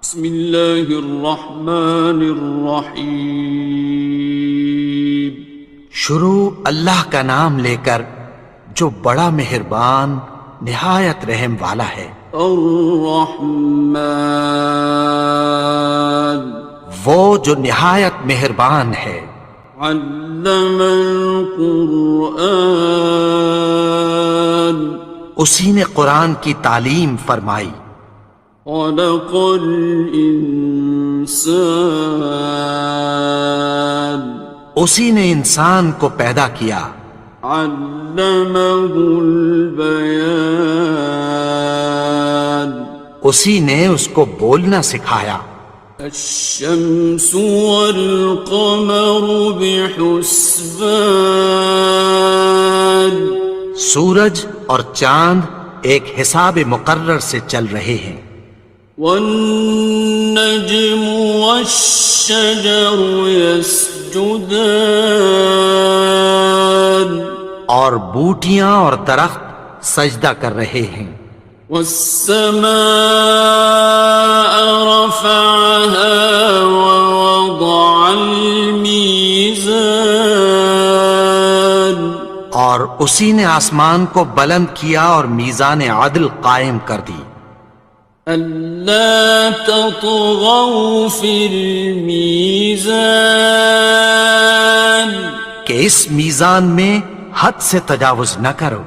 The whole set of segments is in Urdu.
بسم اللہ الرحمن الرحیم۔ شروع اللہ کا نام لے کر جو بڑا مہربان نہایت رحم والا ہے۔ الرحمن، وہ جو نہایت مہربان ہے۔ علم القرآن، اسی نے قرآن کی تعلیم فرمائی۔ خلق الانسان، اسی نے انسان کو پیدا کیا۔ علمہ البیان، اسی نے اس کو بولنا سکھایا۔ الشمس والقمر بحسبان، سورج اور چاند ایک حساب مقرر سے چل رہے ہیں۔ والنجم والشجر يسجدان، اور بوٹیاں اور درخت سجدہ کر رہے ہیں۔ والسماء رفعها ووضع الميزان، اور اسی نے آسمان کو بلند کیا اور میزان عدل قائم کر دی۔ ألا تطغوا في الميزان، کہ اس میزان میں حد سے تجاوز نہ کرو۔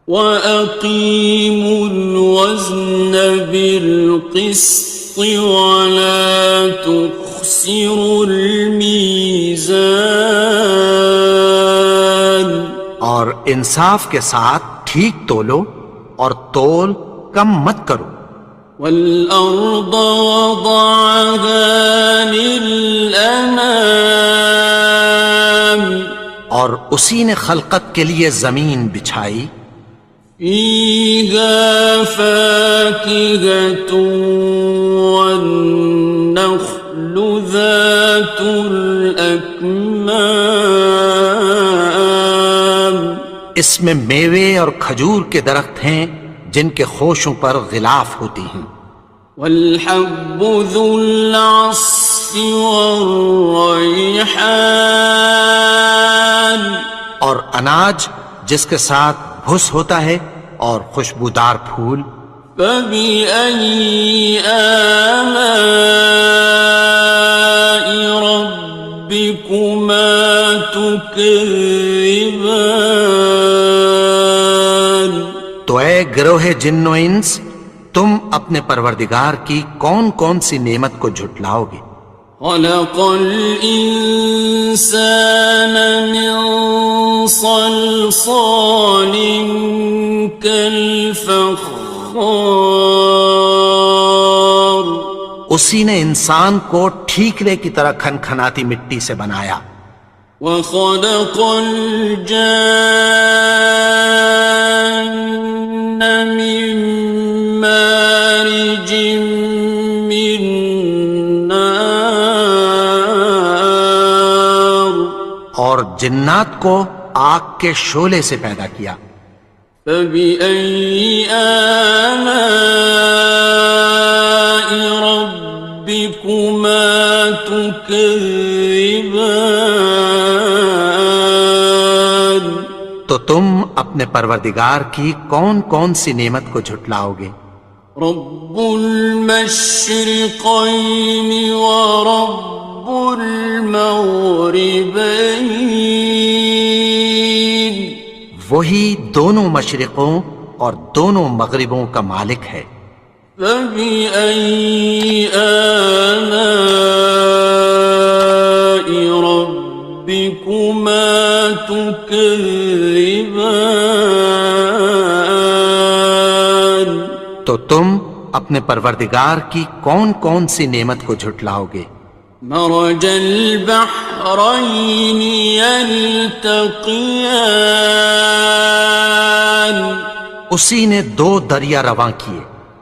وَأَقِيمُوا الْوَزْنَ بِالْقِسْطِ وَلَا تُخْسِرُوا الْمِيزَانَ، اور انصاف کے ساتھ ٹھیک تولو اور تول کم مت کرو۔ وَالْأَرْضَ وَضَعَهَا لِلْأَنَامِ، اور اسی نے خلقت کے لیے زمین بچھائی۔ فِيهَا فَاكِهَةٌ وَالنَّخْلُ ذَاتُ الْأَكْمَامِ، اس میں میوے اور کھجور کے درخت ہیں جن کے خوشوں پر غلاف ہوتی ہیں۔ وَالْحَبُّ ذُو الْعَصْفِ وَالرَّيْحَانِ، اور اناج جس کے ساتھ بھس ہوتا ہے اور خوشبودار پھول۔ فَبِأَيِّ آلَاءِ رَبِّكُمَا تُكَذِّبَانِ، تو اے گروہ جن و انس، تم اپنے پروردگار کی کون کون سی نعمت کو جھٹلاؤ گے؟ خَلَقَ الْإِنسَانَ مِنْ صَلْصَالٍ كَالْفَخَّارِ، اسی نے انسان کو ٹھیکرے کی طرح کھنکھناتی مٹی سے بنایا۔ وَخَلَقَ الْجَانَّ مِن مَّارِجٍ مِّن نَّارٍ، اور جنات کو آگ کے شعلے سے پیدا کیا۔ فَبِأَيِّ آلَاءِ رَبِّكُمَا تُكَذِّبَانِ، تو تم اپنے پروردگار کی کون کون سی نعمت کو جھٹلاؤ گے؟ رب المشرقين ورب المغربين، وہی دونوں مشرقوں اور دونوں مغربوں کا مالک ہے۔ فبأي آلاء ربكما تكذبان، تو تم اپنے پروردگار کی کون کون سی نعمت کو جھٹلاؤ گے؟ مرج البحرين يلتقيان، اسی نے دو دریا رواں کیے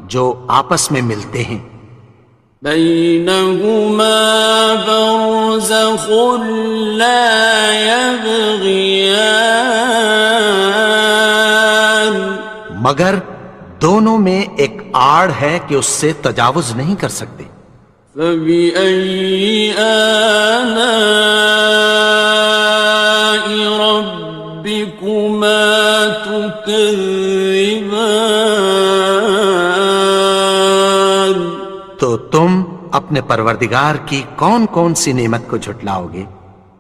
جو آپس میں ملتے ہیں۔ بينهما برزخ لا يبغيان، مگر دونوں میں ایک آڑ ہے کہ اس سے تجاوز نہیں کر سکتے۔ فبأي آلاء ربكما تكذبان؟ تو تم اپنے پروردگار کی کون کون سی نعمت کو جھٹلاؤ گے؟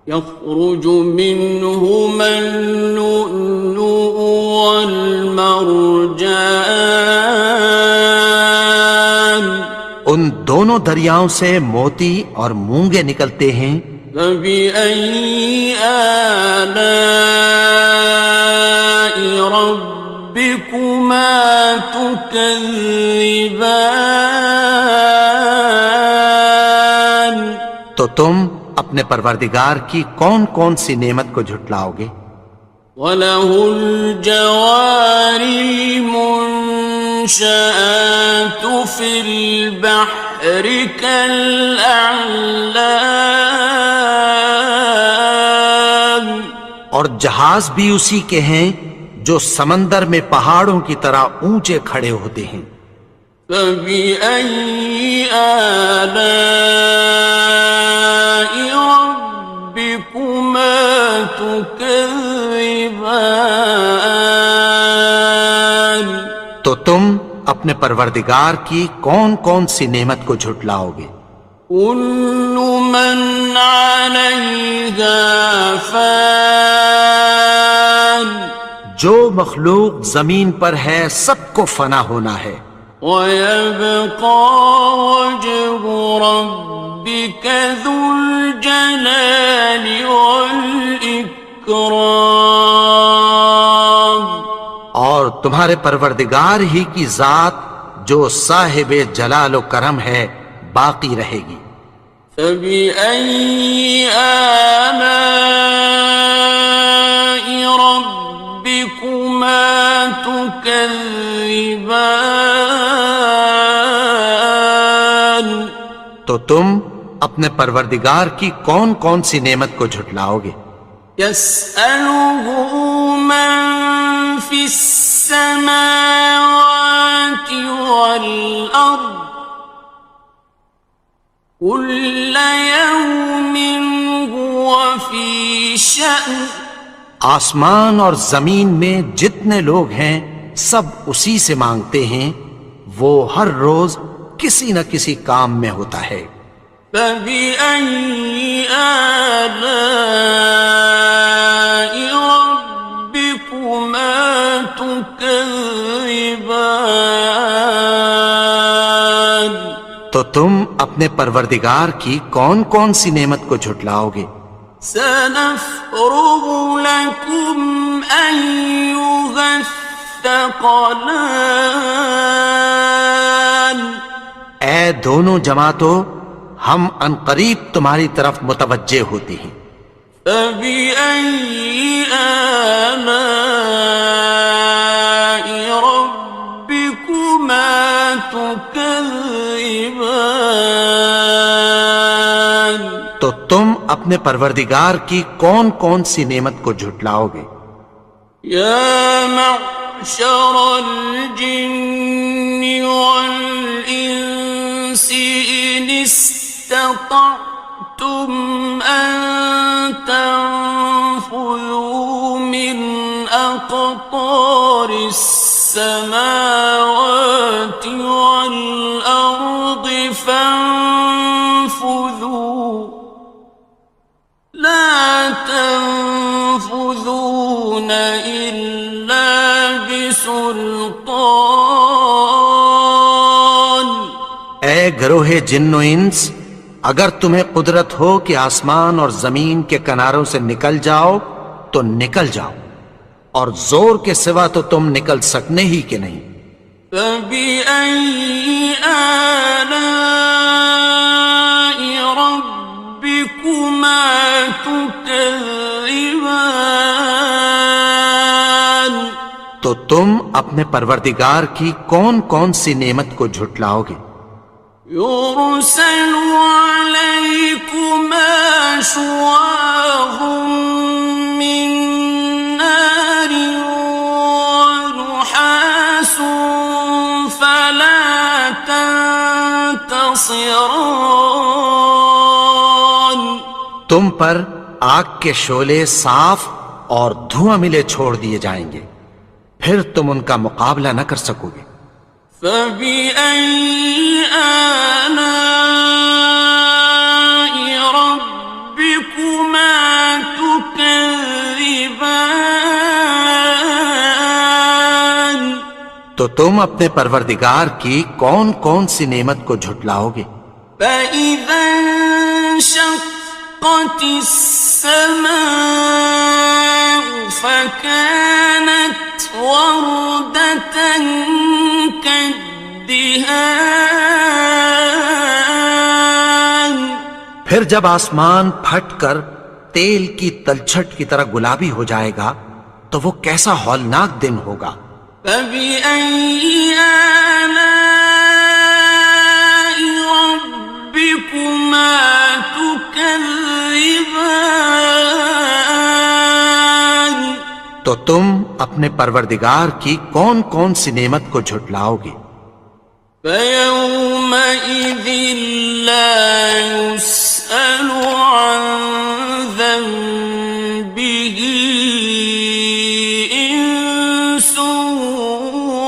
يخرج منهما اللؤلؤ والمرجان ان دونوں دریاؤں سے موتی اور مونگے نکلتے ہیں۔ فبأي آلاء ربكما تكذبان؟ تو تم اپنے پروردگار کی کون کون سی نعمت کو جھٹلاؤ گے؟ وَلَهُ الْجَوَارِ الْمُنشَآتُ فِي الْبَحْرِ كَالْأَعْلَامِ، اور جہاز بھی اسی کے ہیں جو سمندر میں پہاڑوں کی طرح اونچے کھڑے ہوتے ہیں۔ فَبِأَيِّ آلَاءِ رَبِّكُمَا تُكَذِّبَانِ؟ تو تم اپنے پروردگار کی کون کون سی نعمت کو جھٹلاؤ گے؟ كُلُّ مَنْ عَلَيْهَا فَانٍ، جو مخلوق زمین پر ہے سب کو فنا ہونا ہے۔ وَيَبْقَى وَجْهُ رَبِّكَ ذُو الْجَلَالِ وَالْإِكْرَامِ، اور تمہارے پروردگار ہی کی ذات جو صاحب جلال و کرم ہے باقی رہے گی۔ فَبِأَيِّ آلَاءِ رَبِّكُمَا تُكَذِّبَانِ؟ تو تم اپنے پروردگار کی کون کون سی نعمت کو جھٹلاؤ گے؟ يَسْأَلُهُ مَن فِي السَّمَاوَاتِ وَالْأَرْضِ كُلَّ يَوْمٍ هُوَ فِي شَأْنٍ، آسمان اور زمین میں جتنے لوگ ہیں سب اسی سے مانگتے ہیں، وہ ہر روز کسی نہ کسی کام میں ہوتا ہے۔ فَبِأَيِّ آلَاءِ رَبِّكُمَا تُكَذِّبَانِ؟ تو تم اپنے پروردگار کی کون کون سی نعمت کو جھٹلاؤ گے؟ سَنَفْرُغُ لَكُمْ أَيُّهَ الثَّقَلَانِ، اے دونوں جماعتوں ہم عنقریب تمہاری طرف متوجہ ہوتے ہیں۔ فَبِأَيِّ آلَاءِ رَبِّكُمَا تُكَذِّبَانِ؟ تو تم اپنے پروردگار کی کون کون سی نعمت کو جھٹلاؤ گے؟ يَا مَعْشَرَ الْجِنِّ وَالْإِنسِ إِنِ اسْتَطَعْتُمْ أَن تَنفُذُوا مِنْ أَقْطَارِ السَّمَاوَاتِ وَالْأَرْضِ فَانفُذُوا لَا تَنفُذُونَ إِلَّا بِسُلْطَانٍ۔ اے گروہ جن و انس، اگر تمہیں قدرت ہو کہ آسمان اور زمین کے کناروں سے نکل جاؤ تو نکل جاؤ، اور زور کے سوا تو تم نکل سکنے ہی کہ نہیں۔ فَبِأَيِّ آلَاءِ رَبِّكُمَا تُكَذِّبَانِ؟ تو تم اپنے پروردگار کی کون کون سی نعمت کو جھٹلاؤ گے؟ يُرْسَلُ عَلَيْكُمَا شُوَاظٌ مِّن نَّارٍ وَنُحَاسٌ فَلَا خاصران. تم پر آگ کے شعلے صاف اور دھواں ملے چھوڑ دیے جائیں گے، پھر تم ان کا مقابلہ نہ کر سکو گے۔ فَبِأَيِّ آلَاءِ رَبِّكُمَا تُكَذِّبَانِ. تو تم اپنے پروردگار کی کون کون سی نعمت کو جھٹلاؤ گے؟ فَإِذَا انشَقَّتِ السَّمَاءُ فَكَانَتْ وَرْدَةً كَالدِّهَانِ. پھر جب آسمان پھٹ کر تیل کی تلچھٹ کی طرح گلابی ہو جائے گا تو وہ کیسا ہولناک دن ہوگا۔ فَبِأَيِّ آلَاءِ رَبِّكُمَا تُكَذِّبَانِ. تو تم اپنے پروردگار کی کون کون سی نعمت کو جھٹلاؤ گے؟ فَيَوْمَئِذٍ لَا يُسْأَلُ عَنْ ذَنبِهِ إِنسٌ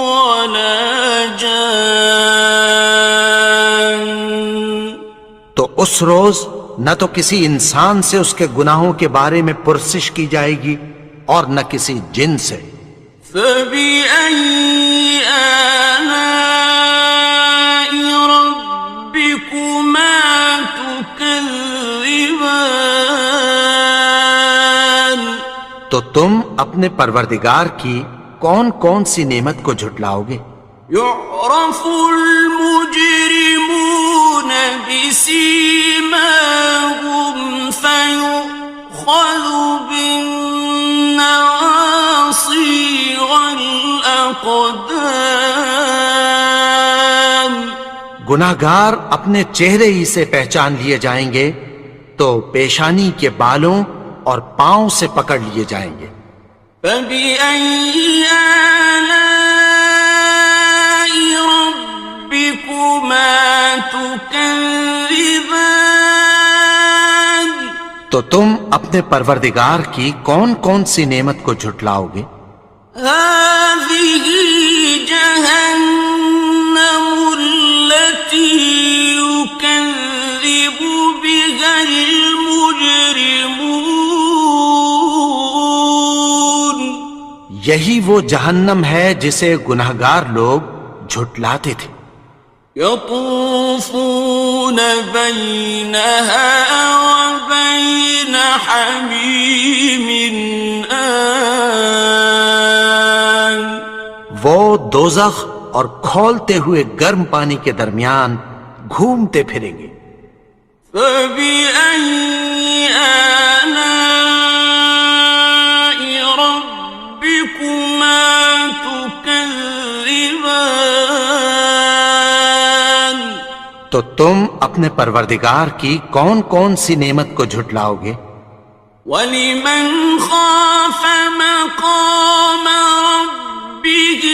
وَلَا جَانٌ. تو اس روز نہ تو کسی انسان سے اس کے گناہوں کے بارے میں پرسش کی جائے گی اور نہ کسی جن سے۔ فَبِأَيِّ آلَاءِ رَبِّكُمَا تُكَذِّبَانِ. تو تم اپنے پروردگار کی کون کون سی نعمت کو جھٹلاؤ گے؟ يُعْرَفُ الْمُجْرِمُونَ بِسِيمَاهُمْ فَيُؤْخَذُ بِالنَّوَاصِي وَالْأَقْدَامِ. گناہگار اپنے چہرے ہی سے پہچان لیے جائیں گے تو پیشانی کے بالوں اور پاؤں سے پکڑ لیے جائیں گے۔ فَبِأَيِّ آلَاءِ رَبِّكُمَا تُكَذِّبَانِ. تو تم اپنے پروردگار کی کون کون سی نعمت کو جھٹلاؤ گے؟ هَٰذِهِ جَهَنَّمُ الَّتِي يُكَذِّبُ بِهَا الْمُجْرِمُونَ. یہی وہ جہنم ہے جسے گناہگار لوگ جھٹلاتے تھے۔ يَطُوفُونَ بَيْنَهَا وَبَيْنَ حَمِيمٍ آنٍ. وہ دوزخ اور کھولتے ہوئے گرم پانی کے درمیان گھومتے پھریں گے۔ فَبِأَيِّ آلَاءِ رَبِّكُمَا تُكَذِّبَانِ. تو تم اپنے پروردگار کی کون کون سی نعمت کو جھٹلاؤ گے؟ وَلِمَنْ خَافَ مَقَامَ رَبِّهِ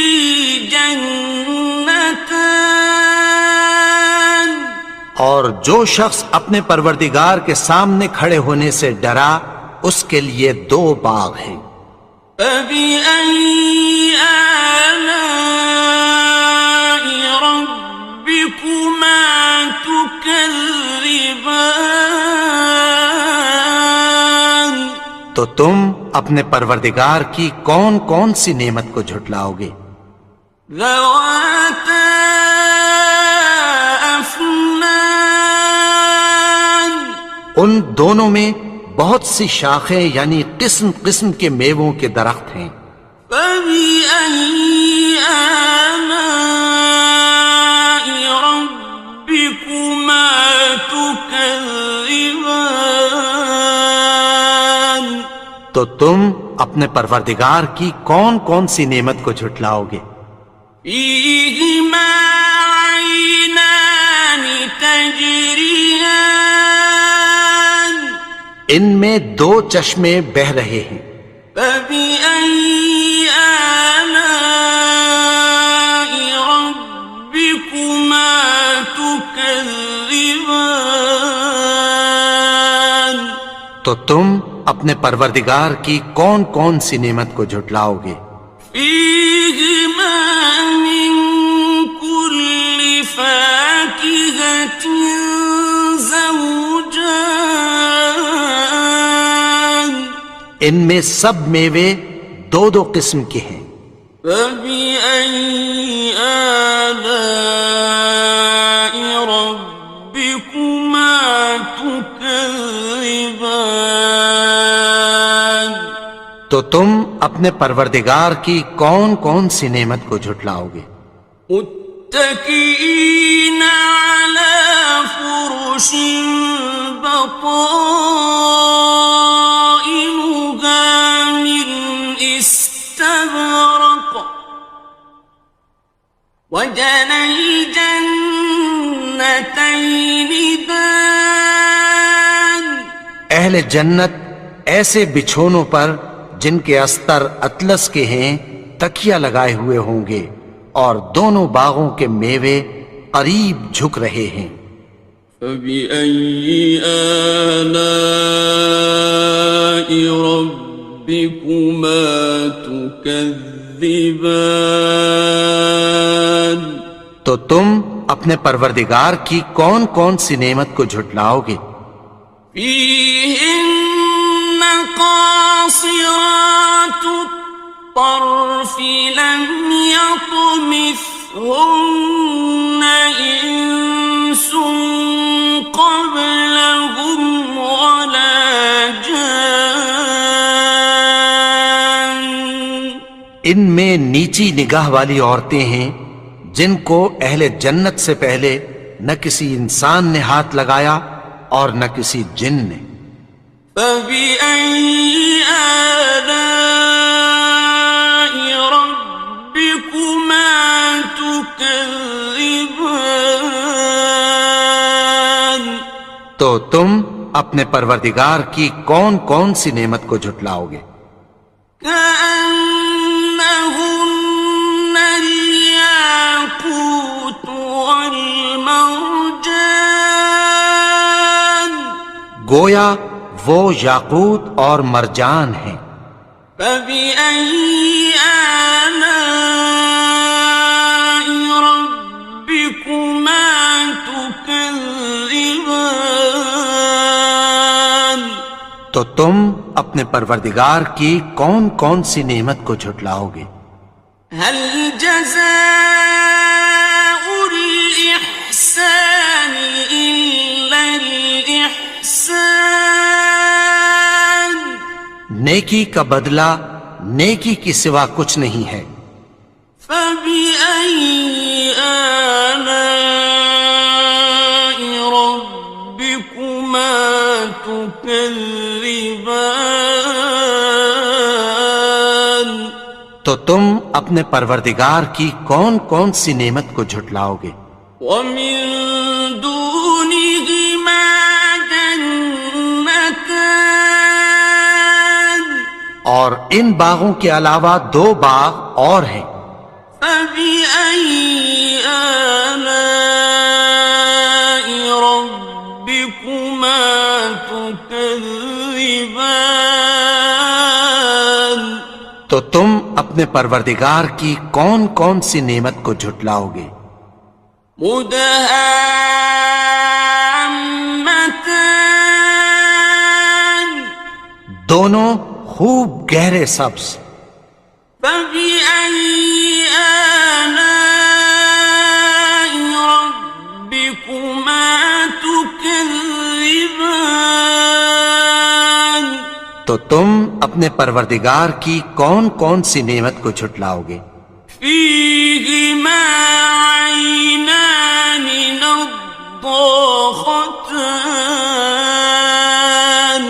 جَنَّتَانِ. اور جو شخص اپنے پروردگار کے سامنے کھڑے ہونے سے ڈرا اس کے لیے دو باغ ہیں۔ فَبِأَيِّ آلَاءِ رَبِّكُمَا تُكَذِّبَانِ. تو تم اپنے پروردگار کی کون کون سی نعمت کو جھٹلاؤ گے؟ ذَوَاتَا أَفْنَانٍ. ان دونوں میں بہت سی شاخیں یعنی قسم قسم کے میووں کے درخت ہیں۔ فَبِأَيِّ آلَاءِ رَبِّكُمَا تُكَذِّبَانِ. تو تم اپنے پروردگار کی کون کون سی نعمت کو جھٹلاؤ گے؟ فِيهِمَا عَيْنَانِ تَجْرِيَانِ. ان میں دو چشمے بہہ رہے ہیں۔ فَبِأَيِّ آلَاءِ رَبِّكُمَا تُكَذِّبَانِ. تكذبان تو تم اپنے پروردگار کی کون کون سی نعمت کو جھٹلاؤ گے؟ فيهما من كل فاكهة زوجان ان میں سب میوے دو دو قسم کے ہیں۔ فبأي آلاء ربكما تكذبان تو تم اپنے پروردگار کی کون کون سی نعمت کو جھٹلاؤ گے؟ متكئين على فرش بطائنها من استبرق وجنى الجنتين دان اہل جنت ایسے بچھونوں پر جن کے استر اطلس کے ہیں تکیہ لگائے ہوئے ہوں گے، اور دونوں باغوں کے میوے قریب جھک رہے ہیں۔ فبأي آلاء ربكما تكذبان تو تم اپنے پروردگار کی کون کون سی نعمت کو جھٹلاؤ گے؟ فيهن قاصرات الطرف لم يطمثهن إنس قبلهم ولا جان ان میں نیچی نگاہ والی عورتیں ہیں جن کو اہل جنت سے پہلے نہ کسی انسان نے ہاتھ لگایا اور نہ کسی جن نے۔ فبأي آلاء ربكما تكذبان تو تم اپنے پروردگار کی کون کون سی نعمت کو جھٹلاؤ گے؟ كأنهن الياقوت والمرجان گویا وہ یاقوت اور مرجان ہیں۔ فبأي آلاء ربكما تكذبان تو تم اپنے پروردگار کی کون کون سی نعمت کو جھٹلاؤ گے؟ هل جزاء الإحسان إلا الإحسان نیکی کا بدلہ نیکی کی سوا کچھ نہیں ہے۔ فبأي آلاء ربكما تكذبان تو تم اپنے پروردگار کی کون کون سی نعمت کو جھٹلاؤ گے؟ ومن دونهما جنتان اور ان باغوں کے علاوہ دو باغ اور ہیں۔ فبأي آلاء ربكما تكذبان تو تم اپنے پروردگار کی کون کون سی نعمت کو جھٹلاؤ گے؟ مدهامتان دونوں خوب گہرے سبز۔ فبأي آلاء ربكما تكذبان تو تم اپنے پروردگار کی کون کون سی نعمت کو جھٹلاؤ گے؟ فيهما عينان نضاختان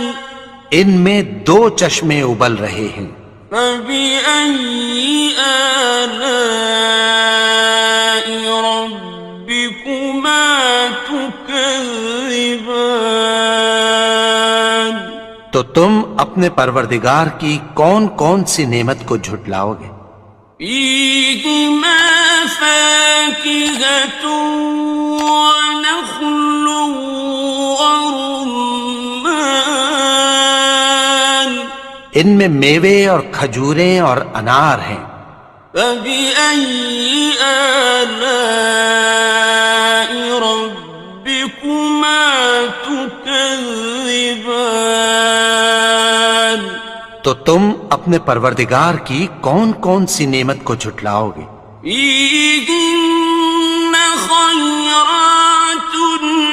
ان میں دو چشمے ابل رہے ہیں۔ فبأي آلاء ربكما تكذبان تو تم اپنے پروردگار کی کون کون سی نعمت کو جھٹلاؤ گے؟ فيهما فاكهة ونخل ان میں میوے اور کھجوریں اور انار ہیں۔ فبأي آلاء ربكما تكذبان؟ تو تم اپنے پروردگار کی کون کون سی نعمت کو جھٹلاؤ گے؟ فيهن خيرات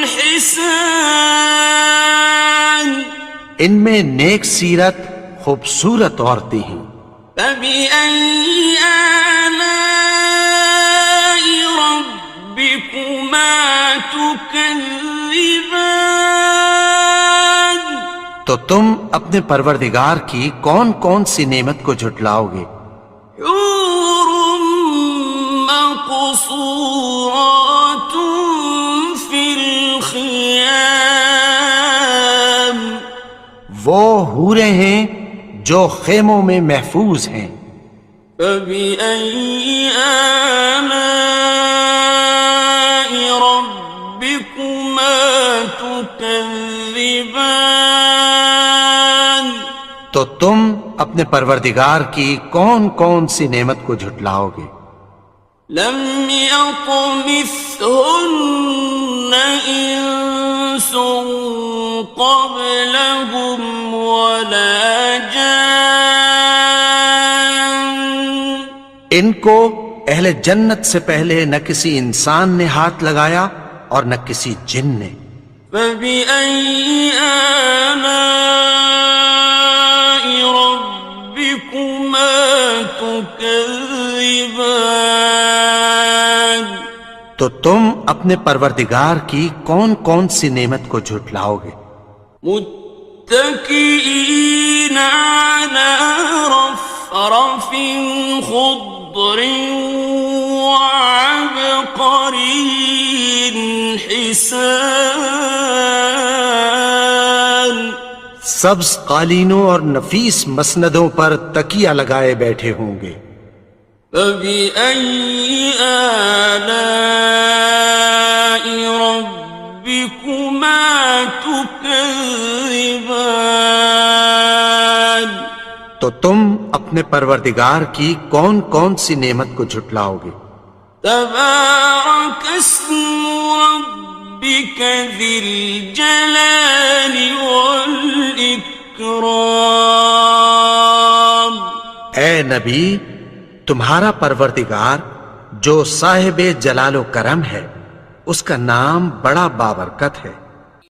حسان، ان میں نیک سیرت خوبصورت عورتیں ہیں۔ فبأي آلاء ربكما تكذبان؟ تو تم اپنے پروردگار کی کون کون سی نعمت کو جھٹلاؤ گے؟ حور مقصورات في الخيام، وہ حوریں ہیں جو خیموں میں محفوظ ہیں۔ فبأي آلاء ربكما تكذبان؟ تو تم اپنے پروردگار کی کون کون سی نعمت کو جھٹلاؤ گے؟ لم يطمثهن إنس قبلهم ولا جان، ان کو اہل جنت سے پہلے نہ کسی انسان نے ہاتھ لگایا اور نہ کسی جن نے۔ فبأي آلاء ربكما تكذبان؟ تو تم اپنے پروردگار کی کون کون سی نعمت کو جھٹلاؤ گے؟ متكئين على رفرف خضر وعبقري حسان، سبز قالینوں اور نفیس مسندوں پر تکیہ لگائے بیٹھے ہوں گے۔ فبأي آلاء ربكما تكذبان؟ تو تم اپنے پروردگار کی کون کون سی نعمت کو جھٹلاؤ گے؟ تبارك اسم ربك ذي الجلال والإكرام۔ اے نبی، تمہارا پروردگار جو صاحب جلال و کرم ہے، اس کا نام بڑا بابرکت ہے۔